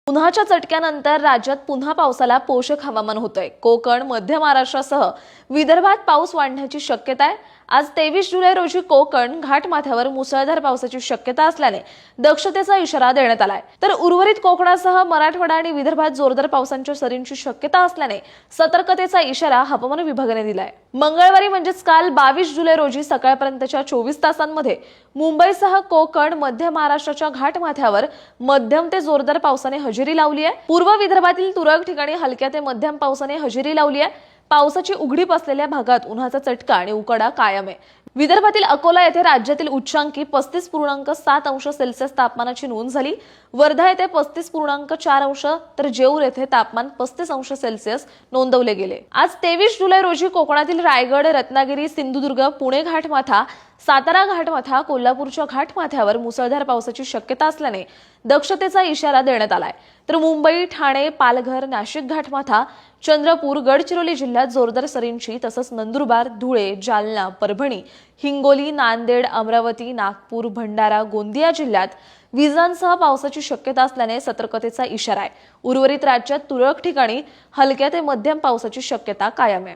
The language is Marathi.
उन्हाच्या चटक्यानंतर राज्यात पुन्हा पावसाला पोषक हवामान होतंय। कोकण, मध्य महाराष्ट्रासह विदर्भात पाऊस वाढण्याची शक्यता आहे। आज 23 जुलै रोजी कोकण घाटमाथ्यावर मुसळधार पावसाची शक्यता असल्याने दक्षतेचा इशारा देण्यात आलाय। तर उर्वरित कोकणासह मराठवाडा आणि विदर्भात जोरदार पावसाच्या सरींची शक्यता असल्याने सतर्कतेचा इशारा हवामान विभागाने दिलाय। मंगळवारी म्हणजेच काल 22 जुलै रोजी सकाळपर्यंतच्या 24 तासांमध्ये मुंबईसह कोकण, मध्य महाराष्ट्राच्या घाटमाथ्यावर मध्यम ते जोरदार पावसाने हजेरी लावली आहे। पूर्व विदर्भातील तुरळक ठिकाणी हलक्या ते मध्यम पावसाने हजेरी लावली आहे। पावसाची उघडीप असलेल्या भागात उन्हाचा चटका आणि उकाडा कायम आहे। विदर्भातील अकोला येथे राज्यातील उच्चांकी 35.7 अंश सेल्सिअस तापमानाची नोंद झाली। वर्धा येथे 35.4 अंश तर जेऊर येथे तापमान 35 अंश सेल्सिअस नोंदवले गेले। आज 23 जुलै रोजी कोकणातील रायगड, रत्नागिरी, सिंधुदुर्ग, पुणे घाटमाथा, सातारा घाटमाथा, कोल्हापूरच्या घाटमाथ्यावर मुसळधार पावसाची शक्यता असल्याने दक्षतेचा इशारा देण्यात आलाय। तर मुंबई, ठाणे, पालघर, नाशिक घाटमाथा, चंद्रपूर, गडचिरोली जिल्ह्यात जोरदार सरींची तसंच नंदुरबार, धुळे, जालना, परभणी, हिंगोली, नांदेड, अमरावती, नागपूर, भंडारा, गोंदिया जिल्ह्यात विजांसह पावसाची शक्यता असल्याने सतर्कतेचा इशारा आहे। उर्वरित राज्यात तुरळक ठिकाणी हलक्या ते मध्यम पावसाची शक्यता कायम आहे।